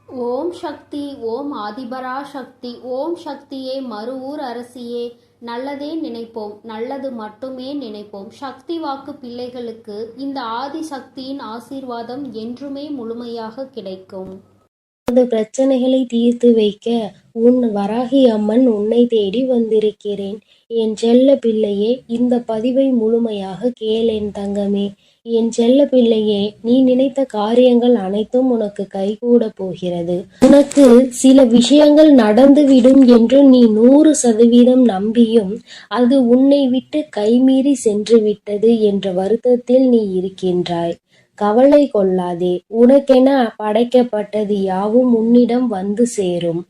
ஓம் சக்தி. ஓம் ஆதிபரா சக்தி. ஓம் சக்தியே, மறுவூர் அரசியே. நல்லதே நினைப்போம், நல்லது மட்டுமே நினைப்போம். சக்தி வாக்கு பிள்ளைகளுக்கு இந்த ஆதி சக்தியின் ஆசீர்வாதம் என்றுமே முழுமையாக கிடைக்கும். உனது பிரச்சனைகளை தீர்த்து வைக்க உன் வராகி அம்மன் உன்னை தேடி வந்திருக்கிறேன். என் செல்ல பிள்ளையே, இந்த பதிவை முழுமையாக கேள் என் தங்கமே. என் செல்ல பிள்ளையே, நீ நினைத்த காரியங்கள் அனைத்தும் உனக்கு கைகூட போகிறது. உனக்கு சில விஷயங்கள் நடந்துவிடும் என்று நீ 100% நம்பியும் அது உன்னை விட்டு கைமீறி சென்று விட்டது என்ற வருத்தத்தில் நீ இருக்கின்றாய். கவலை கொள்ளாதே. உனக்கென படைக்கப்பட்டது யாவும் உன்னிடம் வந்து சேரும்.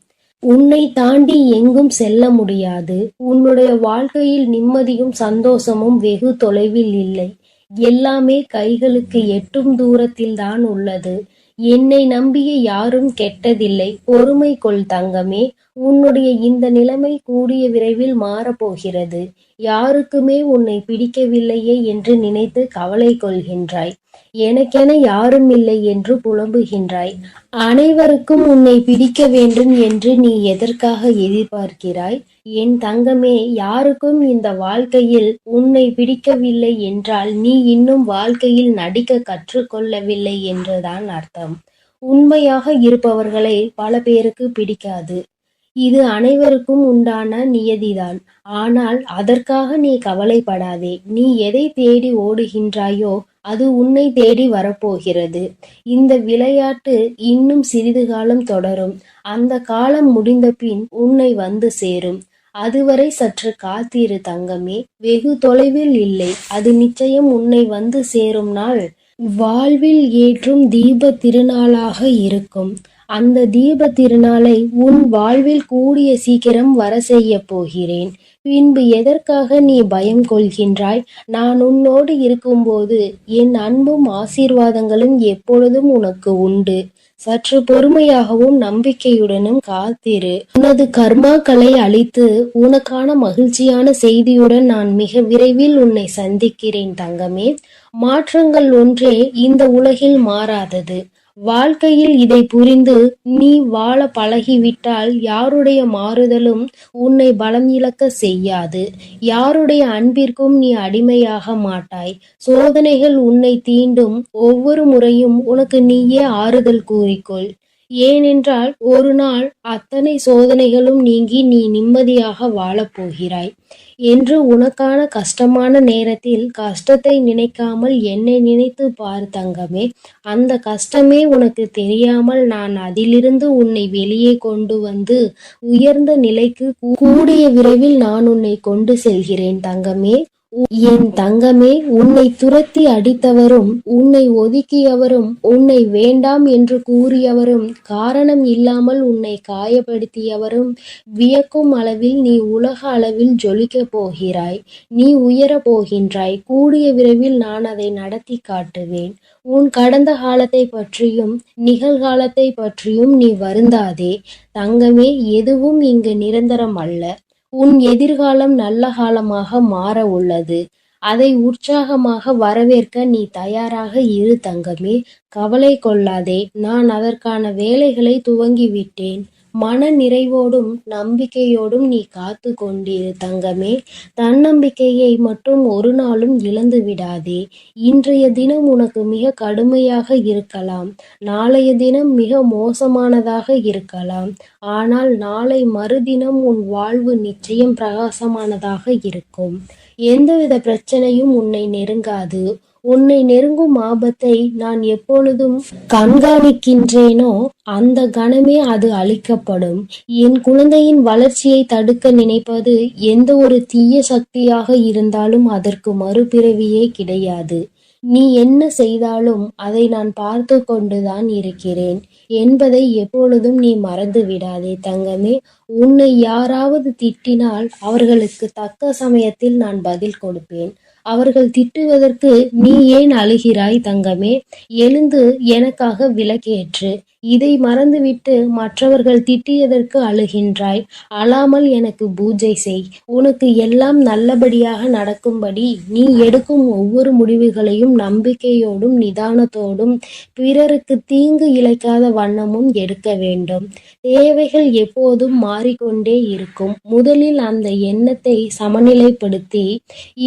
உன்னை தாண்டி எங்கும் செல்ல முடியாது. உன்னுடைய வாழ்க்கையில் நிம்மதியும் சந்தோஷமும் வெகு தொலைவில் இல்லை. எல்லாமே கைகளுக்கு எட்டும் தூரத்தில் தான் உள்ளது. என்னை நம்பிய யாரும் கெட்டதில்லை. பொறுமை கொள் தங்கமே. உன்னுடைய இந்த நிலைமை கூடிய விரைவில் மாறப்போகிறது. யாருக்குமே உன்னை பிடிக்கவில்லையே என்று நினைத்து கவலை கொள்கின்றாய். எனக்கென யாரும் இல்லை என்று புலம்புகின்றாய். அனைவருக்கும் உன்னை பிடிக்க வேண்டும் என்று நீ எதற்காக எதிர்பார்க்கிறாய்? என் தங்கமே, யாருக்கும் இந்த வாழ்க்கையில் உன்னை பிடிக்கவில்லை என்றால் நீ இன்னும் வாழ்க்கையில் நடிக்க கற்றுக்கொள்ளவில்லை என்றுதான் அர்த்தம். உண்மையாக இருப்பவர்களை பல பேருக்கு பிடிக்காது. இது அனைவருக்கும் உண்டான நியதிதான். ஆனால் அதற்காக நீ கவலைப்படாதே. நீ எதை தேடி ஓடுகின்றாயோ அது உன்னை தேடி வரப்போகிறது. இந்த விளையாட்டு இன்னும் சிறிது காலம் தொடரும். அந்த காலம் முடிந்த பின் உன்னை வந்து சேரும். அதுவரை சற்று காத்திரு தங்கமே. வெகு தொலைவில் இல்லை. அது நிச்சயம் உன்னை வந்து சேரும் நாள் வாழ்வில் ஏற்றும் தீப திருநாளாக இருக்கும். அந்த தீப திருநாளை உன் வாழ்வில் கூடிய சீக்கிரம் வர செய்ய போகிறேன். பின்பு எதற்காக நீ பயம் கொள்கின்றாய்? நான் உன்னோடு இருக்கும்போது என் அன்பும் ஆசீர்வாதங்களும் எப்பொழுதும் உனக்கு உண்டு. சற்று பொறுமையாகவும் நம்பிக்கையுடனும் காத்திரு. உனது கர்மாக்களை அழித்து உனக்கான மகிழ்ச்சியான செய்தியுடன் நான் மிக விரைவில் உன்னை சந்திக்கிறேன் தங்கமே. மாற்றங்கள் ஒன்றே இந்த உலகில் மாறாதது. வாழ்க்கையில் இதை புரிந்து நீ வாழ பழகிவிட்டால் யாருடைய மாறுதலும் உன்னை பலம் இழக்க செய்யாது. யாருடைய அன்பிற்கும் நீ அடிமையாக மாட்டாய். சோதனைகள் உன்னை தீண்டும் ஒவ்வொரு முறையும் உனக்கு நீயே ஆறுதல் கூறிக்கொள். ஏனென்றால் ஒரு நாள் அத்தனை சோதனைகளும் நீங்கி நீ நிம்மதியாக வாழப்போகிறாய் என்று உனக்கான கஷ்டமான நேரத்தில் கஷ்டத்தை நினைக்காமல் என்னை நினைத்து பார் தங்கமே. அந்த கஷ்டமே உனக்கு தெரியாமல் நான் அதிலிருந்து உன்னை வெளியே கொண்டு வந்து உயர்ந்த நிலைக்கு கூடிய விரைவில் நான் உன்னை கொண்டு செல்கிறேன் தங்கமே. என் தங்கமே, உன்னை துரத்தி அடித்தவரும் உன்னை ஒதுக்கியவரும் உன்னை வேண்டாம் என்று கூறியவரும் காரணம் இல்லாமல் உன்னை காயப்படுத்தியவரும் வியக்கும் அளவில் நீ உலக அளவில் ஜொலிக்கப் போகிறாய். நீ உயரப் போகின்றாய். கூடிய விரைவில் நான் அதை நடத்தி காட்டுவேன். உன் கடந்த காலத்தை பற்றியும் நிகழ்காலத்தை பற்றியும் நீ வருந்தாதே தங்கமே. எதுவும் இங்கு நிரந்தரம் அல்ல. உன் எதிர்காலம் நல்ல காலமாக மாற உள்ளது. அதை உற்சாகமாக வரவேற்க நீ தயாராக இரு தங்கமே. கவலை கொள்ளாதே. நான் அதற்கான வேலைகளை துவங்கிவிட்டேன். மன நிறைவோடும் நம்பிக்கையோடும் நீ காத்து கொண்டிரு தங்கமே. தன்னம்பிக்கையை மட்டும் ஒரு நாளும் இழந்து விடாதே. இன்றைய தினம் உனக்கு மிக கடுமையாக இருக்கலாம். நாளைய தினம் மிக மோசமானதாக இருக்கலாம். ஆனால் நாளை மறுதினம் உன் வாழ்வு நிச்சயம் பிரகாசமானதாக இருக்கும். எந்தவித பிரச்சனையும் உன்னை நெருங்காது. உன்னை நெருங்கும் ஆபத்தை நான் எப்பொழுதும் கண்காணிக்கின்றேனோ அந்த கணமே அது அழிக்கப்படும். என் குழந்தையின் வளர்ச்சியை தடுக்க நினைப்பது எந்த ஒரு தீய சக்தியாக இருந்தாலும் அதற்கு மறுபிறவியே கிடையாது. நீ என்ன செய்தாலும் அதை நான் பார்த்து கொண்டுதான் இருக்கிறேன் என்பதை எப்பொழுதும் நீ மறந்து விடாதே தங்கமே. உன்னை யாராவது திட்டினால் அவர்களுக்கு தக்க சமயத்தில் நான் பதில் கொடுப்பேன். அவர்கள் திட்டுவதற்கு நீ ஏன் அழுகிறாய் தங்கமே? எழுந்து எனக்காக விளக்கேற்று. இதை மறந்துவிட்டு மற்றவர்கள் திட்டியதற்கு அழுகின்றாய். அழாமல் எனக்கு பூஜை செய். உனக்கு எல்லாம் நல்லபடியாக நடக்கும்படி நீ எடுக்கும் ஒவ்வொரு முடிவுகளையும் நம்பிக்கையோடும் நிதானத்தோடும் பிறருக்கு தீங்கு இழைக்காத வண்ணமும் எடுக்க வேண்டும். தேவைகள் எப்போதும் மாறிக்கொண்டே இருக்கும். முதலில் அந்த எண்ணத்தை சமநிலைப்படுத்தி,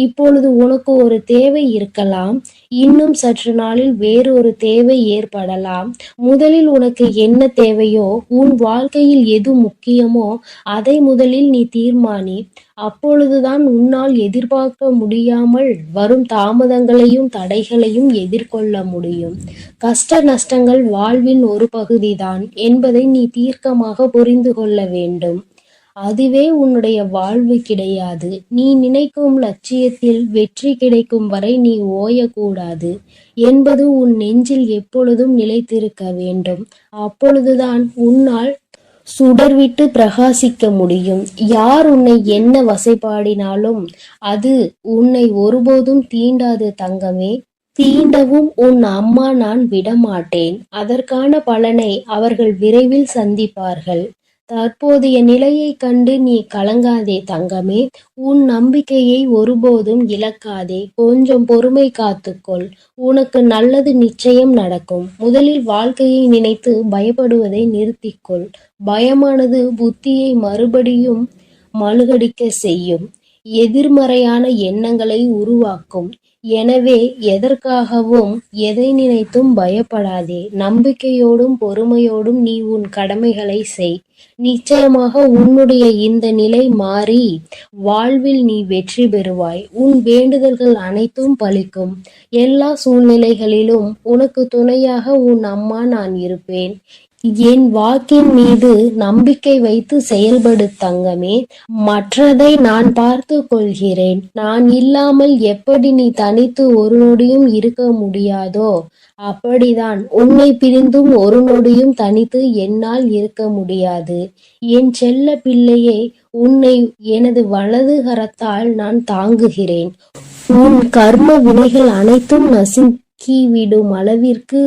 இப்பொழுது உனக்கு ஒரு தேவை இருக்கலாம், இன்னும் சற்று நாளில் வேறொரு தேவை ஏற்படலாம். முதலில் உனக்கு என்ன தேவையோ, உன் வாழ்க்கையில் எது முக்கியமோ அதை முதலில் நீ தீர்மானி. அப்பொழுதுதான் உன்னால் எதிர்பார்க்க முடியாமல் வரும் தாமதங்களையும் தடைகளையும் எதிர்கொள்ள முடியும். கஷ்ட நஷ்டங்கள் வாழ்வின் ஒரு பகுதிதான் என்பதை நீ தீர்க்கமாக புரிந்து கொள்ள வேண்டும். அதுவே உன்னுடைய வாழ்வு கிடையாது. நீ நினைக்கும் லட்சியத்தில் வெற்றி கிடைக்கும் வரை நீ ஓயக்கூடாது என்பது உன் நெஞ்சில் எப்பொழுதும் நிலைத்திருக்க வேண்டும். அப்பொழுதுதான் உன்னால் சுடர்விட்டு பிரகாசிக்க முடியும். யார் உன்னை என்ன வசைபாடினாலும் அது உன்னை ஒருபோதும் தீண்டாது தங்கமே. தீண்டவும் உன் அம்மா நான் விடமாட்டேன். அதற்கான பலனை அவர்கள் விரைவில் சந்திப்பார்கள். தற்போதைய நிலையை கண்டு நீ கலங்காதே தங்கமே. உன் நம்பிக்கையை ஒருபோதும் இழக்காதே. கொஞ்சம் பொறுமை காத்துக்கொள். உனக்கு நல்லது நிச்சயம் நடக்கும். முதலில் வாழ்க்கையை நினைத்து பயப்படுவதை நிறுத்திக்கொள். பயமானது புத்தியை மறுபடியும் மழுகடிக்க செய்யும். எதிர்மறையான எண்ணங்களை உருவாக்கும். எனவே எதற்காகவும் எதை நினைத்தும் பயப்படாதே. நம்பிக்கையோடும் பொறுமையோடும் நீ உன் கடமைகளை செய். நிச்சயமாக உன்னுடைய இந்த நிலை மாறி வாழ்வில் நீ வெற்றி பெறுவாய். உன் வேண்டுதல்கள் அனைத்தும் பலிக்கும். எல்லா சூழ்நிலைகளிலும் உனக்கு துணையாக உன் அம்மா நான் இருப்பேன். என் வாக்கின் மீது நம்பிக்கை வைத்து செயல்படு தங்கமே. மற்றதை நான் பார்த்து கொள்கிறேன். நான் இல்லாமல் எப்படி நீ தனித்து ஒரு நொடியும் இருக்க முடியாதோ அப்படிதான் உன்னை பிரிந்தும் ஒரு நொடியும் தனித்து என்னால் இருக்க முடியாது. என் செல்ல பிள்ளையே, உன்னை எனது வலது கரத்தால் நான் தாங்குகிறேன். உன் கர்ம வினைகள் அனைத்தும் நசுக்கிவிடும் அளவிற்கு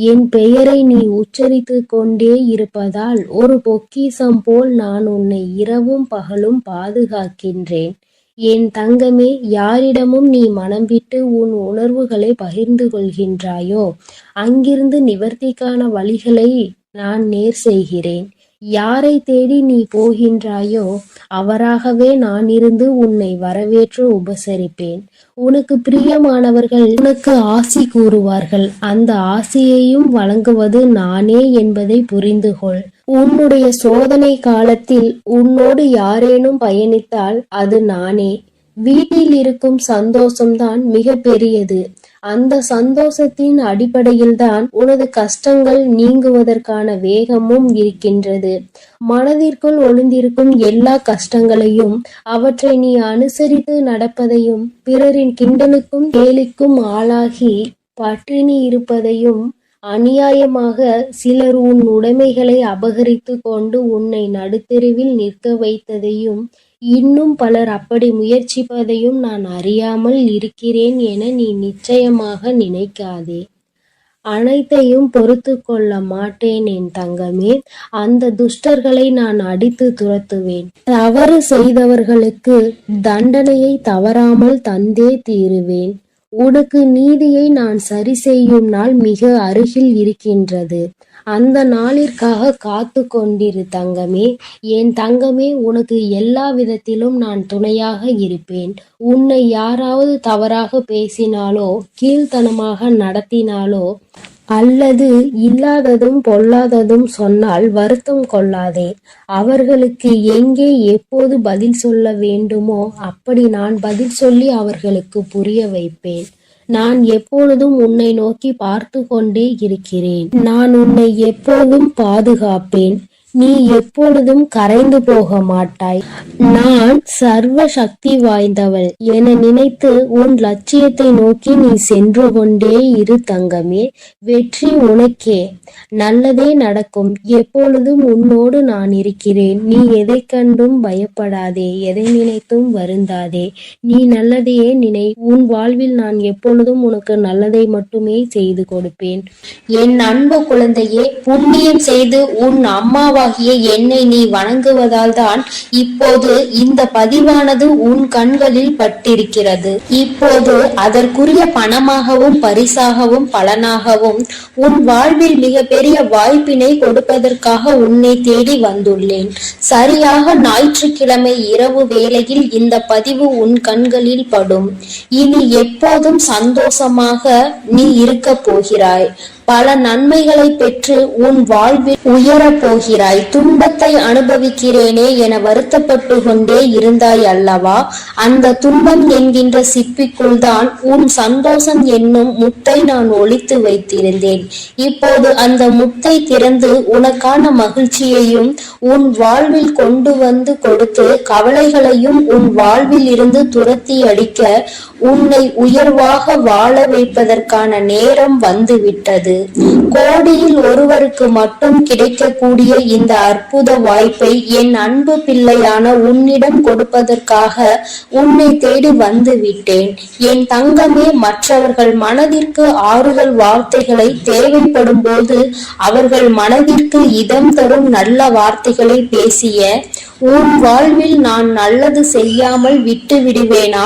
என் பெயரை நீ உச்சரித்து கொண்டே இருப்பதால் ஒரு பொக்கிஷம் போல் நான் உன்னை இரவும் பகலும் பாதுகாக்கின்றேன். என் தங்கமே, யாரிடமும் நீ மனம் விட்டு உன் உணர்வுகளை பகிர்ந்து கொள்கின்றாயோ அங்கிருந்து நிவர்த்திக்கான வழிகளை நான் நேர் செய்கிறேன். யாரை தேடி நீ போகின்றாயோ அவராகவே நான் இருந்து உன்னை வரவேற்று உபசரிப்பேன். உனக்கு பிரியமானவர்கள் உனக்கு ஆசி கூறுவார்கள். அந்த ஆசியையும் வழங்குவது நானே என்பதை புரிந்து கொள். உன்னுடைய சோதனை காலத்தில் உன்னோடு யாரேனும் பயணித்தால் அது நானே. வீட்டில் இருக்கும் சந்தோஷம்தான் மிக பெரியது. அந்த சந்தோஷத்தின் அடிப்படையில்தான் உனது கஷ்டங்கள் நீங்குவதற்கான வேகமும் இருக்கின்றது. மனதிற்குள் ஒளிந்திருக்கும் எல்லா கஷ்டங்களையும் அவற்றை நீ அனுசரித்து நடப்பதையும் பிறரின் கிண்டலுக்கும் கேலிக்கும் ஆளாகி பட்டினி இருப்பதையும் அநியாயமாக சிலர் உன் உடைமைகளை அபகரித்து கொண்டு உன்னை நடுத்தெருவில் நிற்க வைத்ததையும் இன்னும் பலர் அப்படி முயற்சிப்பதையும் நான் அறியாமல் இருக்கிறேன் என நீ நிச்சயமாக நினைக்காதே. அனைத்தையும் பொறுத்து கொள்ள மாட்டேன் என் தங்கமே. அந்த துஷ்டர்களை நான் அடித்து துரத்துவேன். தவறு செய்தவர்களுக்கு தண்டனையை தவறாமல் தந்தே தீருவேன். உனக்கு நீதியை நான் சரி செய்யும் நாள் மிக அருகில் இருக்கின்றது. அந்த நாளிற்காக காத்து கொண்டிரு தங்கமே. என் தங்கமே, உனக்கு எல்லா விதத்திலும் நான் துணையாக இருப்பேன். உன்னை யாராவது தவறாக பேசினாலோ கீழ்த்தனமாக நடத்தினாலோ அல்லது இல்லாததும் பொல்லாததும் சொன்னால் வருத்தம் கொள்ளாதே. அவர்களுக்கு எங்கே எப்போது பதில் சொல்ல வேண்டுமோ அப்படி நான் பதில் சொல்லி அவர்களுக்கு புரிய வைப்பேன். நான் எப்பொழுதும் உன்னை நோக்கி பார்த்து கொண்டே இருக்கிறேன். நான் உன்னை எப்போதும் பாதுகாப்பேன். நீ எப்பொழுதும் கரைந்து போக மாட்டாய். நான் சர்வ சக்தி வாய்ந்தவள் என நினைத்து உன் லட்சியத்தை நோக்கி நீ சென்று கொண்டே இரு தங்கமே. வெற்றி உனக்கே. நல்லதே நடக்கும். எப்பொழுதும் உன்னோடு நான் இருக்கிறேன். நீ எதை கண்டும் பயப்படாதே, எதை நினைத்தும் வருந்தாதே. நீ நல்லதையே நினை. உன் வாழ்வில் நான் எப்பொழுதும் உனக்கு நல்லதை மட்டுமே செய்து கொடுப்பேன். என் அன்பு குழந்தையே, புண்ணியம் செய்து உன் அம்மாவாகிய என்னை நீ வணங்குவதால் தான் இப்போது இந்த பதிவானது உன் கண்களில் பட்டிருக்கிறது. இப்போது அதற்குரிய பணமாகவும் பரிசாகவும் பலனாகவும் உன் வாழ்வில் மிகப்பெரிய வாய்ப்பினை கொடுப்பதற்காக உன்னை தேடி வந்துள்ளேன். சரியாக ஞாயிற்றுக்கிழமை இரவு வேளையில் இந்த பதிவு உன் கண்களில் படும். இனி எப்போதும் சந்தோஷமாக நீ இருக்க போகிறாய். பல நன்மைகளை பெற்று உன் வாழ்வில் உயரப் போகிறாய். துன்பத்தை அனுபவிக்கிறேனே என வருத்தப்பட்டு கொண்டே இருந்தாய் அல்லவா? அந்த துன்பம் என்கின்ற சிப்பிக்குள் தான் உன் சந்தோஷம் என்னும் முத்தை நான் ஒளித்து வைத்திருந்தேன். இப்போது அந்த முத்தை திறந்து உனக்கான மகிழ்ச்சியையும் உன் வாழ்வில் கொண்டு வந்து கொடுத்து கவலைகளையும் உன் வாழ்வில் இருந்து துரத்தி அடிக்க உன்னை உயர்வாக வாழ வைப்பதற்கான நேரம் வந்துவிட்டது. கோடியில் ஒருவருக்கு மட்டும் கிடைக்கக்கூடிய இந்த அற்புத வாய்ப்பை என் அன்பு பிள்ளையான உன்னிடம் கொடுப்பதற்காக உன்னை தேடி வந்து விட்டேன். என் தங்கமே, மற்றவர்கள் மனதிற்கு ஆறுதல் வார்த்தைகளை தேவைப்படும் போது அவர்கள் மனதிற்கு இதம் தரும் நல்ல வார்த்தைகளை பேசிய உன் வாழ்வில் நான் நல்லது செய்யாமல் விட்டு விடுவேனா?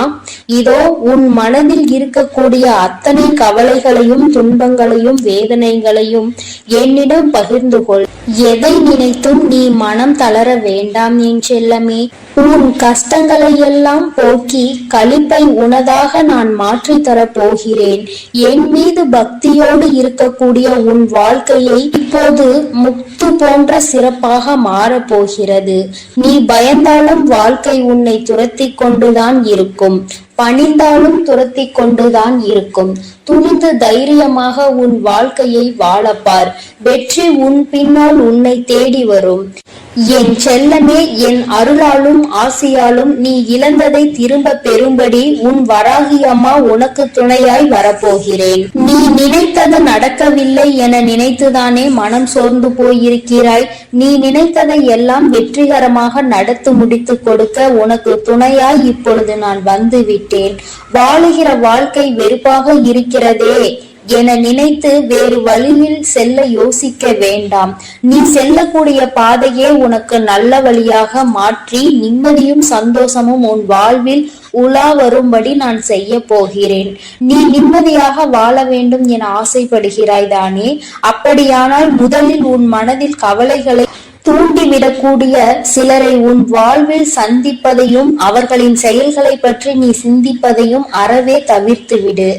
இதோ உன் மனதில் இருக்கக்கூடிய அத்தனை கவலைகளையும் துன்பங்களையும் வேதனைகளையும் என்னிடம் பகிர்ந்து கொள். எதை நினைத்தும் நீ மனம் தளர வேண்டாம் என் செல்லமே. உன் கஷ்டங்களை எல்லாம் போக்கி களிப்பை உனதாக நான் மாற்றி தரப் போகிறேன். என் மீது பக்தியோடு இருக்கக்கூடிய உன் வாழ்க்கையை இப்போது முத்து போன்ற சிறப்பாக மாறப் போகிறது. நீ பயந்தாலும் வாழ்க்கை உன்னை துரத்தி கொண்டுதான் இருக்கும். பணிந்தாலும் துரத்தி கொண்டுதான் இருக்கும். துணிந்து தைரியமாக உன் வாழ்க்கையை வாழப்பார். வெற்றி உன் பின்னால் உன்னை தேடி வரும். என் செல்லமே, என் அருளாலும் ஆசியாலும் நீ இழந்ததை திரும்ப பெறும்படி உன் வராகி அம்மா உனக்கு துணையாய் வரப்போகிறேன். நீ நினைத்தது நடக்கவில்லை என நினைத்துதானே மனம் சோர்ந்து போயிருக்கிறாய். நீ நினைத்ததை எல்லாம் வெற்றிகரமாக நடத்தி முடித்து கொடுக்க உனக்கு துணையாய் இப்பொழுது நான் வந்து விட்டேன். வாழுகிற வாழ்க்கை வெறுப்பாக இருக்கிறதே என நினைத்து வேறு வழியில் செல்ல யோசிக்க வேண்டாம். நீ செல்லக்கூடிய பாதையே உனக்கு நல்ல வழியாக மாற்றி நிம்மதியும் சந்தோஷமும் உன் வாழ்வில் உலா வரும்படி நான் செய்ய போகிறேன். நீ நிம்மதியாக வாழ வேண்டும் என ஆசைப்படுகிறாய் தானே? அப்படியானால் முதலில் உன் மனதில் கவலைகளை தூண்டிவிடக்கூடிய சிலரை உன் வாழ்வில் சந்திப்பதையும் அவர்களின் செயல்களை பற்றி நீ சிந்திப்பதையும் அறவே தவிர்த்து விடு.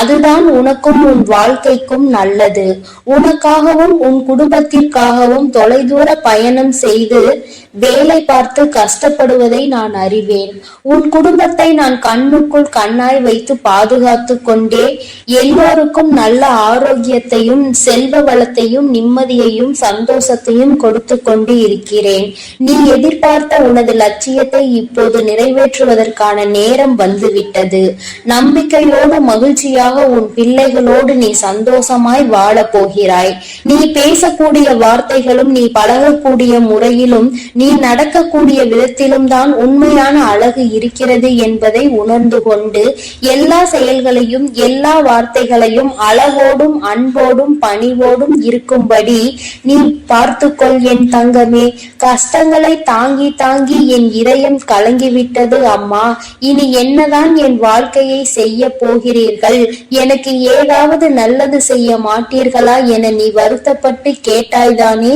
அதுதான் உனக்கும் உன் வாழ்க்கைக்கும் நல்லது. உனக்காகவும் உன் குடும்பத்திற்காகவும் தொலைதூர பயணம் செய்து வேலை பார்த்து கஷ்டப்படுவதை நான் அறிவேன். உன் குடும்பத்தை நான் கண்ணுக்குள் கண்ணாய் வைத்து பாதுகாத்து கொண்டே எல்லோருக்கும் நல்ல ஆரோக்கியத்தையும் செல்வ வளத்தையும் நிம்மதியையும் சந்தோஷத்தையும் கொடுத்து கொண்டு இருக்கிறேன். நீ எதிர்பார்த்த உனது லட்சியத்தை இப்போது நிறைவேற்றுவதற்கான நேரம் வந்துவிட்டது. நம்பிக்கையோடு மகிழ்ச்சியாக உன் பிள்ளைகளோடு நீ சந்தோஷமாய் வாழ போகிறாய். நீ பேசக்கூடிய வார்த்தைகளும் நீ பழகக்கூடிய முறையிலும் நீ நடக்கக்கூடிய விதத்திலும் தான் உண்மையான அழகு இருக்கிறது என்பதை உணர்ந்து கொண்டு எல்லா செயல்களையும் எல்லா வார்த்தைகளையும் அழகோடும் அன்போடும் பணிவோடும் இருக்கும்படி நீ பார்த்துக்கொள் என் தங்கமே. கஷ்டங்களை தாங்கி தாங்கி என் இதயம் கலங்கிவிட்டது அம்மா. இனி என்னதான் என் வாழ்க்கையை செய்ய போகிறீர்கள்? எனக்கு ஏதாவது நல்லது செய்ய மாட்டீர்களா என நீ வருத்தப்பட்டு கேட்டாய்தானே?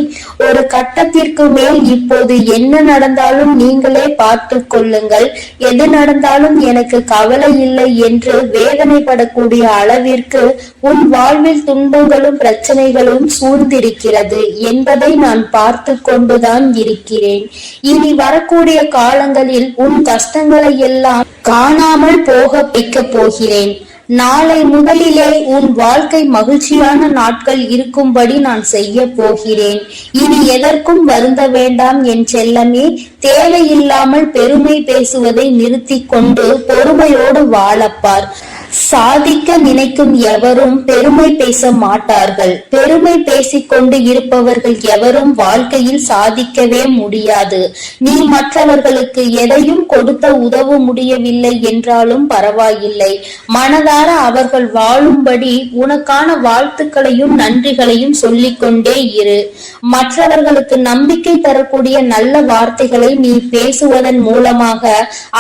ஒரு கட்டத்திற்கு மேல் இப்போது என்ன நடந்தாலும் நீங்களே பார்த்து கொள்ளுங்கள். எது நடந்தாலும் எனக்கு கவலை இல்லை என்று வேதனைப்படக்கூடிய அளவிற்கு உன் வாழ்வில் துன்பங்களும் பிரச்சனைகளும் சூழ்ந்திருக்கிறது என்பதை நான் பார்த்து கொண்டுதான் இருக்கிறேன். இனி வரக்கூடிய காலங்களில் உன் கஷ்டங்களை எல்லாம் காணாமல் போக வைக்க போகிறேன். நாளை முதலிலே உன் வாழ்க்கை மகிழ்ச்சியான நாட்கள் இருக்கும்படி நான் செய்ய போகிறேன். இனி எதற்கும் வருந்த வேண்டாம் என் செல்லமே. தேவையில்லாமல் பெருமை பேசுவதை நிறுத்திக் கொண்டு பொறுமையோடு வாழப்பார். சாதிக்க நினைக்கும் எவரும் பெருமை பேச மாட்டார்கள். பெருமை பேசிக்கொண்டு இருப்பவர்கள் எவரும் வாழ்க்கையில் சாதிக்கவே முடியாது. நீ மற்றவர்களுக்கு எதையும் கொடுத்த உதவ முடியவில்லை என்றாலும் பரவாயில்லை. மனதார அவர்கள் வாழும்படி உனக்கான வாழ்த்துக்களையும் நன்றிகளையும் சொல்லிக்கொண்டே இரு. மற்றவர்களுக்கு நம்பிக்கை தரக்கூடிய நல்ல வார்த்தைகளை நீ பேசுவதன் மூலமாக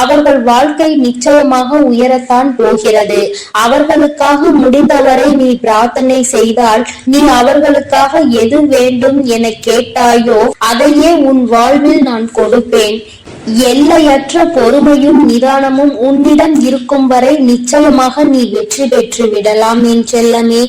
அவர்கள் வாழ்க்கை நிச்சயமாக உயரத்தான் போகிறது. அவர்களுக்காக முடிந்தவரை நீ பிரார்த்தனை செய்தால், நீ அவர்களுக்காக எது வேண்டும் என கேட்டாயோ அதையே உன் வாழ்வில் நான் கொடுப்பேன். எல்லையற்ற பொறுமையும் நிதானமும் உன்னிடம் இருக்கும் வரை நிச்சயமாக நீ வெற்றி பெற்று விடலாம் என் செல்லமே.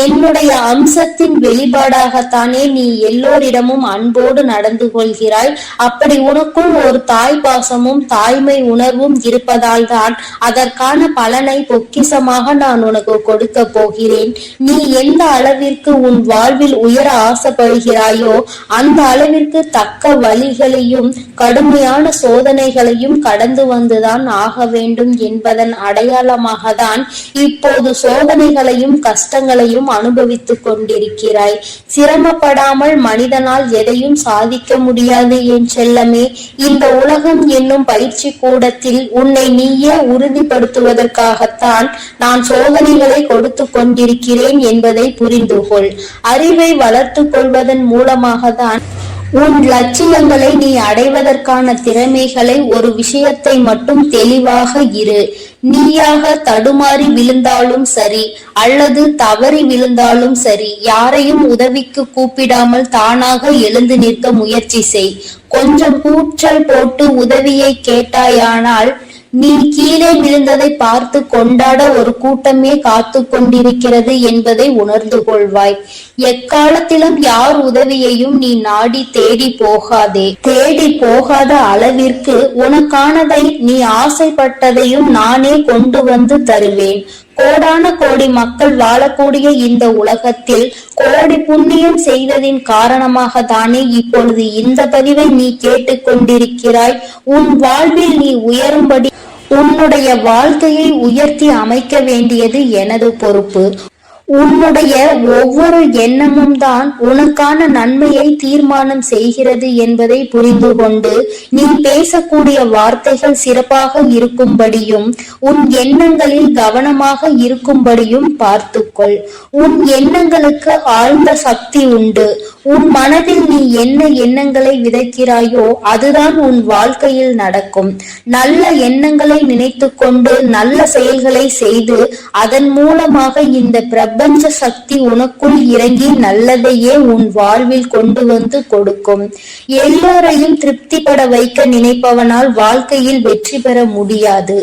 என்னுடைய அம்சத்தின் வெளிப்பாடாகத்தானே நீ எல்லோரிடமும் அன்போடு நடந்து கொள்கிறாய். அப்படி உனக்குள் ஒரு தாய் பாசமும் தாய்மை உணர்வும் இருப்பதால் தான் அதற்கான பலனை பொக்கிசமாக நான் உனக்கு கொடுக்க போகிறேன். நீ எந்த அளவிற்கு உன் வாழ்வில் உயர ஆசைப்படுகிறாயோ அந்த அளவிற்கு தக்க வழிகளையும் கடுமையான சோதனைகளையும் கடந்து வந்துதான் ஆக வேண்டும் என்பதன் அடையாளமாக தான் இப்போது சோதனைகளையும் கஷ்டங்களையும் அனுபவித்துக் கொண்டிருக்கிறாய். சிரமப்படாமல் மனிதனால் எதையும் சாதிக்க முடியாது என் செல்லமே. இந்த உலகம் என்னும் பயிற்சி கூடத்தில் உன்னை நீயே உறுதிப்படுத்துவதற்காகத்தான் நான் சோதனைகளை கொடுத்து கொண்டிருக்கிறேன் என்பதை புரிந்து கொள். அறிவை வளர்த்து கொள்வதன் மூலமாக தான் உன் லட்சியங்களை நீ அடைவதற்கான திறமைகளை ஒரு விஷயத்தை மட்டும் தெளிவாக இரு. நீயாக தடுமாறி விழுந்தாலும் சரி அல்லது தவறி விழுந்தாலும் சரி, யாரையும் உதவிக்கு கூப்பிடாமல் தானாக எழுந்து நிற்க முயற்சி செய். கொஞ்சம் கூச்சல் போட்டு உதவியை கேட்டாயானால் நீ கீழே விழுந்ததை பார்த்து கொண்டாட ஒரு கூட்டமே காத்து கொண்டிருக்கிறது என்பதை உணர்ந்து கொள்வாய். எக்காலத்திலும் யார் உதவியையும் நீ நாடி தேடி போகாதே. தேடி போகாத அளவிற்கு உனக்கானதை நீ ஆசைப்பட்டதையும் நானே கொண்டு வந்து தருவேன். கோடான கோடி மக்கள் வாழக்கூடிய இந்த உலகத்தில் கோடி புண்ணியம் செய்ததின் காரணமாக தானே இப்பொழுது இந்த பதிவை நீ கேட்டுக்கொண்டிருக்கிறாய். உன் வாழ்வில் நீ உயரும்படி உன்னுடைய வாழ்க்கையை உயர்த்தி அமைக்க வேண்டியது எனது பொறுப்பு. உன்னுடைய ஒவ்வொரு எண்ணமும் தான் உனக்கான நன்மையை தீர்மானம் செய்கிறது என்பதை புரிந்து கொண்டு நீ பேசக்கூடிய வார்த்தைகள் சிறப்பாக இருக்கும்படியும் உன் எண்ணங்களில் கவனமாக இருக்கும்படியும் பார்த்துக்கொள். உன் எண்ணங்களுக்கு ஆழ்ந்த சக்தி உண்டு. உன் மனதில் நீ என்ன எண்ணங்களை விதைக்கிறாயோ அதுதான் உன் வாழ்க்கையில் நடக்கும். நல்ல எண்ணங்களை நினைத்து கொண்டு நல்ல செயல்களை செய்து அதன் மூலமாக இந்த பிரபஞ்ச சக்தி உனக்குள் இறங்கி நல்லதையே உன் வாழ்வில் கொண்டு வந்து கொடுக்கும். எல்லோரையும் திருப்திப்பட வைக்க நினைப்பவனால் வாழ்க்கையில் வெற்றி பெற முடியாது.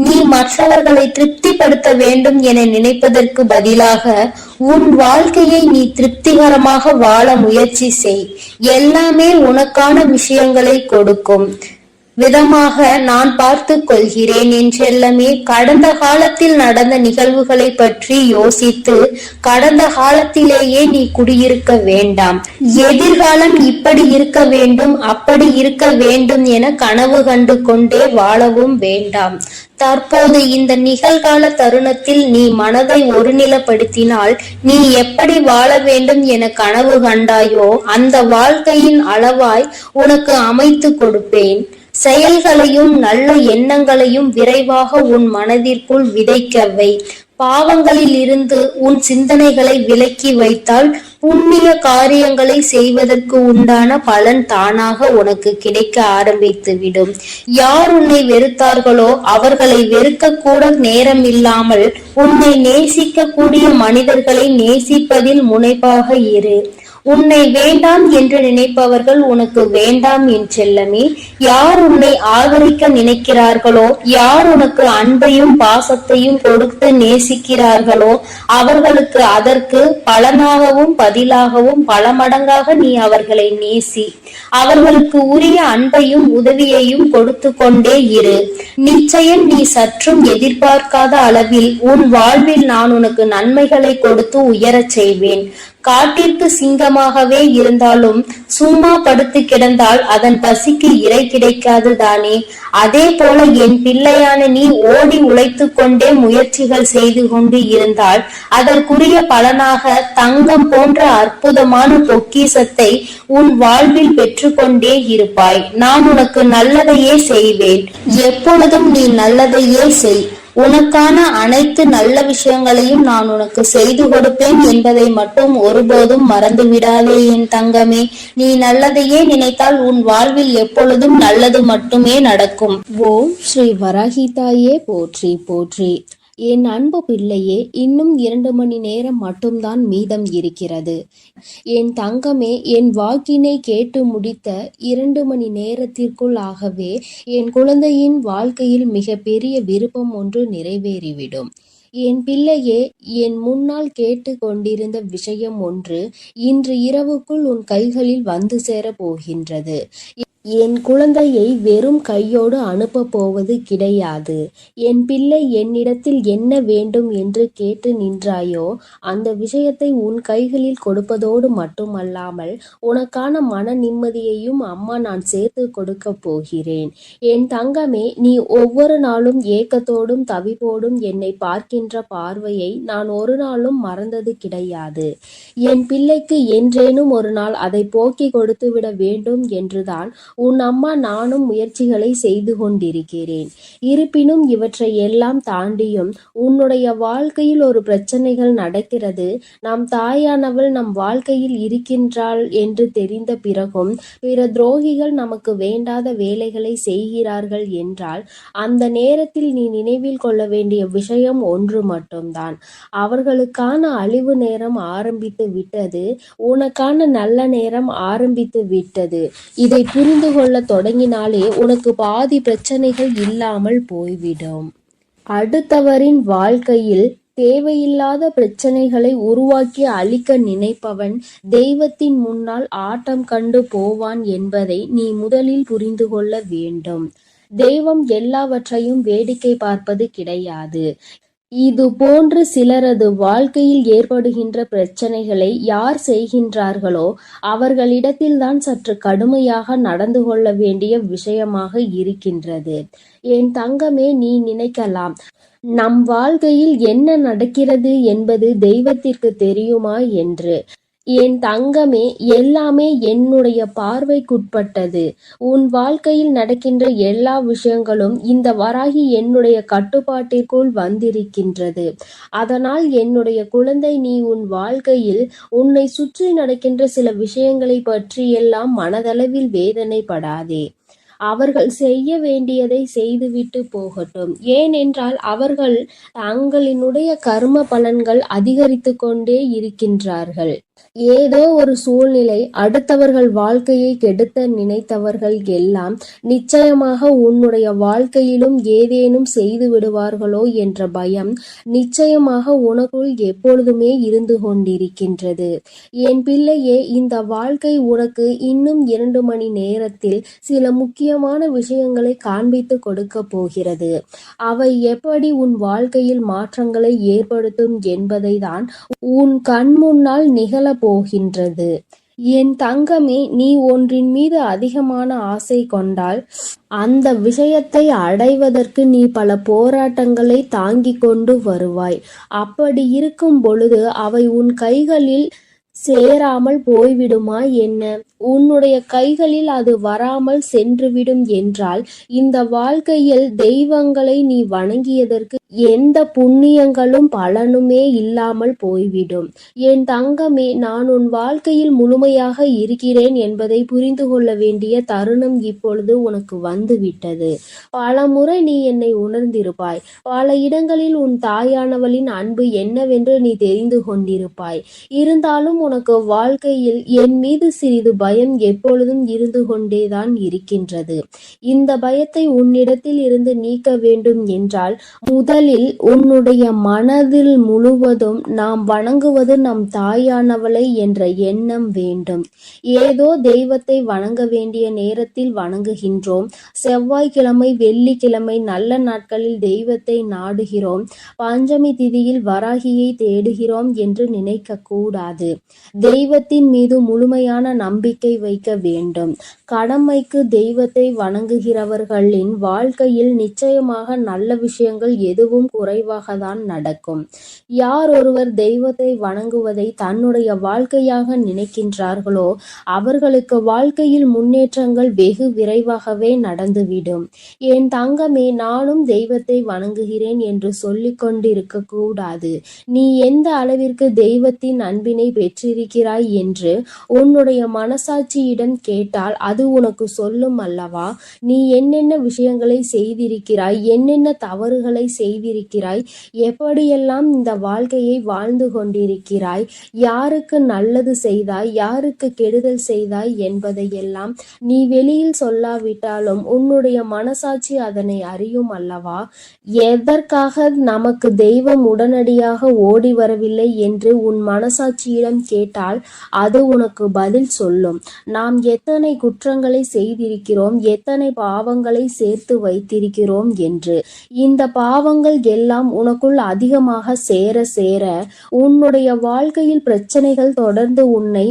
நீ மற்றவர்களை திருப்திப்படுத்த வேண்டும் என நினைப்பதற்கு பதிலாக உன் வாழ்க்கையை நீ திருப்திகரமாக வாழ முயற்சி செய். எல்லாமே உனக்கான விஷயங்களை கொடுக்கும் விதமாக நான் பார்த்து கொள்கிறேன் என் செல்லமே. கடந்த காலத்தில் நடந்த நிகழ்வுகளை பற்றி யோசித்து கடந்த காலத்திலேயே நீ குடியிருக்க வேண்டாம். எதிர்காலம் இப்படி இருக்க வேண்டும் அப்படி இருக்க வேண்டும் என கனவு கண்டு கொண்டே வாழவும் வேண்டாம். தற்போது இந்த நிகழ்கால தருணத்தில் நீ மனதை ஒருநிலைப்படுத்தினால் நீ எப்படி வாழ வேண்டும் என கனவு கண்டாயோ அந்த வாழ்க்கையின் அளவாய் உனக்கு அமைத்து கொடுப்பேன். செயல்களையும் நல்ல எண்ணங்களையும் விரைவாக உன் மனதிற்குள் விதைக்கவை. பாவங்களில் இருந்து உன் சிந்தனைகளை விலக்கி வைத்தால் புண்ணிய காரியங்களை செய்வதற்கு உண்டான பலன் தானாக உனக்கு கிடைக்க ஆரம்பித்து விடும். யார் உன்னை வெறுத்தார்களோ அவர்களை வெறுக்க கூட நேரம் இல்லாமல் உன்னை நேசிக்க கூடிய மனிதர்களை நேசிப்பதில் முனைப்பாக இரு. உன்னை வேண்டாம் என்று நினைப்பவர்கள் உனக்கு வேண்டாம் என் செல்லமே. யார் உன்னை ஆதரிக்க நினைக்கிறார்களோ, யார் உனக்கு அன்பையும் பாசத்தையும் கொடுத்து நேசிக்கிறார்களோ அவர்களுக்கு அதற்கு பலனாகவும் பதிலாகவும் பல மடங்காக நீ அவர்களை நேசி. அவர்களுக்கு உரிய அன்பையும் உதவியையும் கொடுத்து கொண்டே இரு. நிச்சயம் நீ சற்றும் எதிர்பார்க்காத அளவில் உன் வாழ்வில் நான் உனக்கு நன்மைகளை கொடுத்து உயரச் செய்வேன். காட்டிற்கு சிங்கமாகவே இருந்தாலும் சும்மா படுத்து கிடந்தால் அதன் பசிக்கு இரை கிடைக்காது தானே? அதே போல என் பிள்ளையான நீ ஓடி உழைத்து கொண்டே முயற்சிகள் செய்து கொண்டு இருந்தால் அதற்குரிய பலனாக தங்கம் போன்ற அற்புதமான பொக்கிஷத்தை உன் வாழ்வில் பெற்றுக்கொண்டே இருப்பாய். நான் உனக்கு நல்லதையே செய்வேன். எப்பொழுதும் நீ நல்லதையே செய். உனக்கான அனைத்து நல்ல விஷயங்களையும் நான் உனக்கு செய்து கொடுப்பேன் என்பதை மட்டும் ஒருபோதும் மறந்து விடாதே என் தங்கமே. நீ நல்லதையே நினைத்தால் உன் வாழ்வில் எப்பொழுதும் நல்லது மட்டுமே நடக்கும். ஓம் ஸ்ரீ வராகி தாயே போற்றி போற்றி. என் அன்பு பிள்ளையே, இன்னும் 2 மணி நேரம் மட்டும்தான் மீதம் இருக்கிறது. என் தங்கமே, என் வாக்கினை கேட்டு முடித்த 2 மணி நேரத்திற்குள் ஆகவே என் குழந்தையின் வாழ்க்கையில் மிக பெரிய விருப்பம் ஒன்று நிறைவேறிவிடும். என் பிள்ளையே, என் முன்னால் கேட்டு கொண்டிருந்த விஷயம் ஒன்று இன்று இரவுக்குள் உன் கைகளில் வந்து சேர போகின்றது. என் குழந்தையை வெறும் கையோடு அனுப்ப போவது கிடையாது. என் பிள்ளை, என்னிடத்தில் என்ன வேண்டும் என்று கேட்டு நின்றாயோ அந்த விஷயத்தை உன் கைகளில் கொடுப்பதோடு மட்டுமல்லாமல் உனக்கான மன நிம்மதியையும் அம்மா நான் சேர்த்து கொடுக்க போகிறேன். என் தங்கமே, நீ ஒவ்வொரு நாளும் ஏக்கத்தோடும் தவிப்போடும் என்னை பார்க்கின்ற பார்வையை நான் ஒரு நாளும் மறந்தது கிடையாது. என் பிள்ளைக்கு என்றேனும் ஒரு நாள் அதை போக்கி கொடுத்து விட வேண்டும் என்றுதான் உன் அம்மா நானும் முயற்சிகளை செய்து கொண்டிருக்கிறேன். இருப்பினும் இவற்றை எல்லாம் தாண்டியும் உன்னுடைய வாழ்க்கையில் ஒரு பிரச்சனைகள் நடக்கிறது. நம் தாயானவள் நம் வாழ்க்கையில் இருக்கின்றாள் என்று தெரிந்த பிறகும் பிற துரோகிகள் நமக்கு வேண்டாத வேலைகளை செய்கிறார்கள் என்றால் அந்த நேரத்தில் நீ நினைவில் கொள்ள வேண்டிய விஷயம் ஒன்று மட்டும்தான். அவர்களுக்கான அழிவு நேரம் ஆரம்பித்து விட்டது. உனக்கான நல்ல நேரம் ஆரம்பித்து விட்டது. இதை புரிந்து கொள்ள தொடங்கினாலே உனக்கு பாதி பிரச்சனைகள் இல்லாமல் போய்விடும். அடுத்தவரின் வாழ்க்கையில் தேவையில்லாத பிரச்சனைகளை உருவாக்கி அழிக்க நினைப்பவன் தெய்வத்தின் முன்னால் ஆட்டம் கண்டு போவான் என்பதை நீ முதலில் புரிந்து கொள்ள வேண்டும். தெய்வம் எல்லாவற்றையும் வேடிக்கை பார்ப்பது கிடையாது. இது போன்று சிலரது வாழ்க்கையில் ஏற்படுகின்ற பிரச்சனைகளை யார் செய்கின்றார்களோ அவர்களிடத்தில்தான் சற்று கடுமையாக நடந்து கொள்ள வேண்டிய விஷயமாக இருக்கின்றது. என் தங்கமே, நீ நினைக்கலாம், நம் வாழ்க்கையில் என்ன நடக்கிறது என்பது தெய்வத்திற்கு தெரியுமா என்று. என் தங்கமே, எல்லாமே என்னுடைய பார்வைக்குட்பட்டது. உன் வாழ்க்கையில் நடக்கின்ற எல்லா விஷயங்களும் இந்த வராகி என்னுடைய கட்டுப்பாட்டிற்குள் வந்திருக்கின்றது. அதனால் என்னுடைய குழந்தை, நீ உன் வாழ்க்கையில் உன்னை சுற்றி நடக்கின்ற சில விஷயங்களை பற்றியெல்லாம் மனதளவில் வேதனைப்படாதே. அவர்கள் செய்ய வேண்டியதை செய்துவிட்டு போகட்டும். ஏனென்றால் அவர்கள் தங்களினுடைய கர்ம பலன்கள் அதிகரித்து கொண்டே இருக்கின்றார்கள். ஏதோ ஒரு சூழ்நிலை அடுத்தவர்கள் வாழ்க்கையை கெடுத்த நினைத்தவர்கள் எல்லாம் நிச்சயமாக உன்னுடைய வாழ்க்கையிலும் ஏதேனும் செய்து விடுவார்களோ என்ற பயம் நிச்சயமாக உனக்குள் எப்பொழுதுமே இருந்து கொண்டிருக்கின்றது. என் பிள்ளையே, இந்த வாழ்க்கை உனக்கு இன்னும் 2 மணி நேரத்தில் சில முக்கியமான விஷயங்களை காண்பித்து கொடுக்க போகிறது. அவை எப்படி உன் வாழ்க்கையில் மாற்றங்களை ஏற்படுத்தும் என்பதை தான் உன் கண் முன்னால் நிகழ போகின்றது. என் தங்கமே, நீ ஒன்றின் மீது அதிகமான ஆசை கொண்டால் அந்த விஷயத்தை அடைவதற்கு நீ பல போராட்டங்களை தாங்கிக் கொண்டு வருவாய். அப்படி இருக்கும் பொழுது அவை உன் கைகளில் சேராமல் போய்விடுமா என்ன? உன்னுடைய கைகளில் அது வராமல் சென்றுவிடும் என்றால் இந்த வாழ்க்கையில் தெய்வங்களை நீ வணங்கியதற்கு எந்த புண்ணியங்களும் பலனுமே இல்லாமல் போய்விடும். என் தங்கமே, நான் உன் வாழ்க்கையில் முழுமையாக இருக்கிறேன் என்பதை புரிந்து கொள்ள வேண்டிய தருணம் இப்பொழுது உனக்கு வந்துவிட்டது. பல முறை நீ என்னை உணர்ந்திருப்பாய். பல இடங்களில் உன் தாயானவளின் அன்பு என்னவென்று நீ தெரிந்து கொண்டிருப்பாய். இருந்தாலும் உனக்கு வாழ்க்கையில் என் மீது சிறிது பயம் எப்பொழுதும் இருந்து கொண்டேதான் இருக்கின்றது. இந்த பயத்தை உன்னிடத்தில் இருந்து நீக்க வேண்டும் என்றால் முதல் முதலில் உன்னுடைய மனதில் முழுவதும் நாம் வணங்குவது நம் தாயானவளை என்ற எண்ணம் வேண்டும். ஏதோ தெய்வத்தை வணங்க வேண்டிய நேரத்தில் வணங்குகின்றோம். செவ்வாய்க்கிழமை, வெள்ளிக்கிழமை நல்ல நாட்களில் தெய்வத்தை நாடுகிறோம். பஞ்சமி திதியில் வராகியை தேடுகிறோம் என்று நினைக்க கூடாது. தெய்வத்தின் மீது முழுமையான நம்பிக்கை வைக்க வேண்டும். கடமைக்கு தெய்வத்தை வணங்குகிறவர்களின் வாழ்க்கையில் நிச்சயமாக நல்ல விஷயங்கள் எதுவும் குறைவாக தான் நடக்கும். யார் ஒருவர் தெய்வத்தை வணங்குவதை தன்னுடைய வாழ்க்கையாக நினைக்கின்றார்களோ அவர்களுக்கு வாழ்க்கையில் முன்னேற்றங்கள் வெகு விரைவாகவே நடந்துவிடும். என் தங்கமே, நானும் தெய்வத்தை வணங்குகிறேன் என்று சொல்லிக் கொண்டிருக்க கூடாது. நீ எந்த அளவிற்கு தெய்வத்தின் அன்பினை பெற்றிருக்கிறாய் என்று உன்னுடைய மனசாட்சியிடம் கேட்டால் அது உனக்கு சொல்லும் அல்லவா? நீ என்னென்ன விஷயங்களை செய்திருக்கிறாய், என்னென்ன தவறுகளை செய்திருக்கிறாய், எப்படியெல்லாம் இந்த வாழ்க்கையை வாழ்ந்து கொண்டிருக்கிறாய், யாருக்கு நல்லது செய்தாய், யாருக்கு கெடுதல் செய்தாய் என்பதையெல்லாம் நீ வெளியில் சொல்லாவிட்டாலும் உன்னுடைய மனசாட்சி அதனை அறியும் அல்லவா? எதற்காக நமக்கு தெய்வம் உடனடியாக ஓடி வரவில்லை என்று உன் மனசாட்சியிடம் கேட்டால் அது உனக்கு பதில் சொல்லும். நாம் எத்தனை குற்றங்களை செய்திருக்கிறோம், எத்தனை பாவங்களை சேர்த்து வைத்திருக்கிறோம் என்று. இந்த பாவங்கள் எல்லாம் உனக்குள் அதிகமாக சேர சேர உன்னுடைய வாழ்க்கையில் பிரச்சனைகள் தொடர்ந்து உன்னை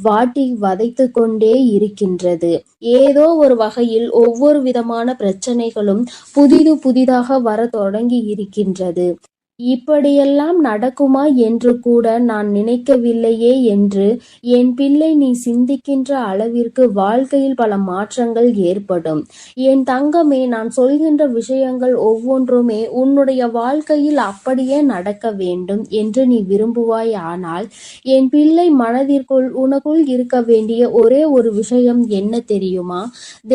வாட்டி வதைத்து கொண்டே இருக்கின்றது. ஏதோ ஒரு வகையில் ஒவ்வொரு விதமான பிரச்சனைகளும் புதிதாக வர தொடங்கி இருக்கின்றது. இப்படியெல்லாம் நடக்குமா என்று கூட நான் நினைக்கவில்லையே என்று என் பிள்ளை நீ சிந்திக்கின்ற அளவிற்கு வாழ்க்கையில் பல மாற்றங்கள் ஏற்படும். என் தங்கமே, நான் சொல்கின்ற விஷயங்கள் ஒவ்வொன்றுமே உன்னுடைய வாழ்க்கையில் அப்படியே நடக்க வேண்டும் என்று நீ விரும்புவாய். ஆனால் என் பிள்ளை மனதிற்குள் உனக்குள் இருக்க வேண்டிய ஒரே ஒரு விஷயம் என்ன தெரியுமா?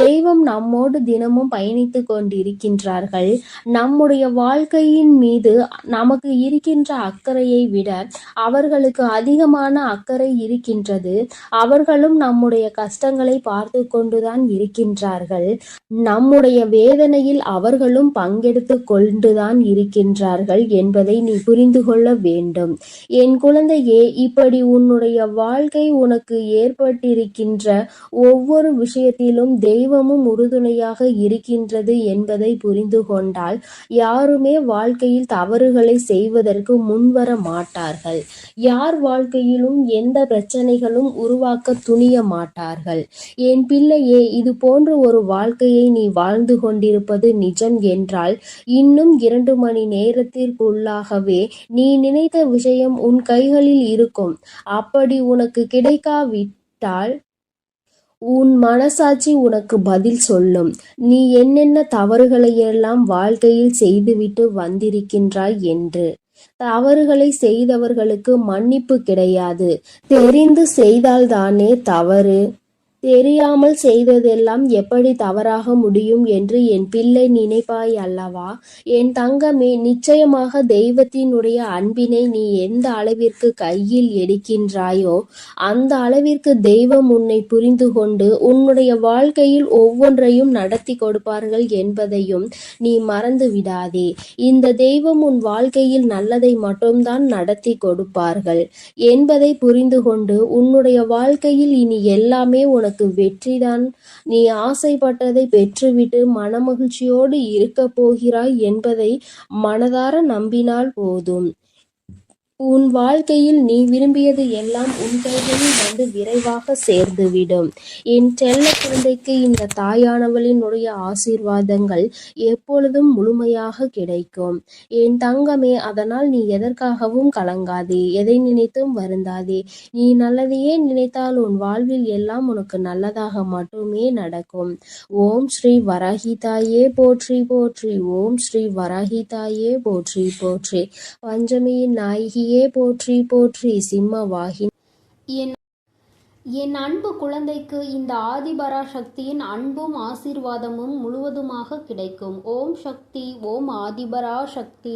தெய்வம் நம்மோடு தினமும் பயணித்து கொண்டிருக்கின்றார்கள். நம்முடைய வாழ்க்கையின் மீது நமக்கு இருக்கின்ற அக்கறையை விட அவர்களுக்கு அதிகமான அக்கறை இருக்கின்றது. அவர்களும் நம்முடைய கஷ்டங்களை பார்த்து கொண்டுதான் இருக்கின்றார்கள். நம்முடைய வேதனையில் அவர்களும் பங்கெடுத்து கொண்டுதான் இருக்கின்றார்கள் என்பதை நீ புரிந்து கொள்ள வேண்டும். என் குழந்தையே, இப்படி உன்னுடைய வாழ்க்கை உனக்கு ஏற்பட்டிருக்கின்ற ஒவ்வொரு விஷயத்திலும் தெய்வமும் உறுதுணையாக இருக்கின்றது என்பதை புரிந்து கொண்டால் யாருமே வாழ்க்கையில் தவறுகளை செய்வதற்கு முன்வர மாட்டார்கள். யார் வாழ்க்கையிலும் எந்த பிரச்சனைகளும் உருவாக்க துணிய மாட்டார்கள். என் பிள்ளையே, இது போன்ற ஒரு வாழ்க்கையை நீ வாழ்ந்து கொண்டிருப்பது நிஜம் என்றால் இன்னும் 2 மணி நேரத்திற்குள்ளாகவே நீ நினைத்த விஷயம் உன் கைகளில் இருக்கும். அப்படி உனக்கு கிடைக்காவிட்டால் உன் மனசாட்சி உனக்கு பதில் சொல்லும். நீ என்னென்ன தவறுகளையெல்லாம் வாழ்க்கையில் செய்துவிட்டு வந்திருக்கின்றாய் என்று. தவறுகளை செய்தவர்களுக்கு மன்னிப்பு கிடையாது. தெரிந்து செய்தால்தானே தவறு. தெரியாமல் செய்ததெல்லாம் எப்படி தவறாக முடியும் என்று என் பிள்ளை நினைப்பாய் அல்லவா? என் தங்கமே, நிச்சயமாக தெய்வத்தினுடைய அன்பினை நீ எந்த அளவிற்கு கையில் எடுக்கின்றாயோ அந்த அளவிற்கு தெய்வம் உன்னை புரிந்து கொண்டு உன்னுடைய வாழ்க்கையில் ஒவ்வொன்றையும் நடத்தி கொடுப்பார்கள் என்பதையும் நீ மறந்து விடாதே. இந்த தெய்வம் உன் வாழ்க்கையில் நல்லதை மட்டும்தான் நடத்தி கொடுப்பார்கள் என்பதை புரிந்து கொண்டு உன்னுடைய வாழ்க்கையில் இனி எல்லாமே உனக்கு வெற்றிதான். நீ ஆசைப்பட்டதை பெற்றுவிட்டு மனமகிழ்ச்சியோடு இருக்கப் போகிறாய் என்பதை மனதார நம்பினால் போதும். உன் வாழ்க்கையில் நீ விரும்பியது எல்லாம் உன் கைகளில் வந்து விரைவாக சேர்ந்துவிடும். என் செல்ல குழந்தைக்கு இந்த தாயானவளினுடைய ஆசீர்வாதங்கள் எப்பொழுதும் முழுமையாக கிடைக்கும். என் தங்கமே, அதனால் நீ எதற்காகவும் கலங்காதே, எதை நினைத்தும் வருந்தாதே. நீ நல்லதையே நினைத்தால் உன் வாழ்வில் எல்லாம் உனக்கு நல்லதாக மட்டுமே நடக்கும். ஓம் ஸ்ரீ வராகி தாயே போற்றி போற்றி. ஓம் ஸ்ரீ வராகி தாயே போற்றி போற்றி. பஞ்சமியின் நாயகியே போற்றி போற்றி. சிம்ம வாகினி. என் அன்பு குழந்தைக்கு இந்த ஆதிபராசக்தியின் அன்பும் ஆசீர்வாதமும் முழுவதுமாக கிடைக்கும். ஓம் சக்தி. ஓம் ஆதிபராசக்தி.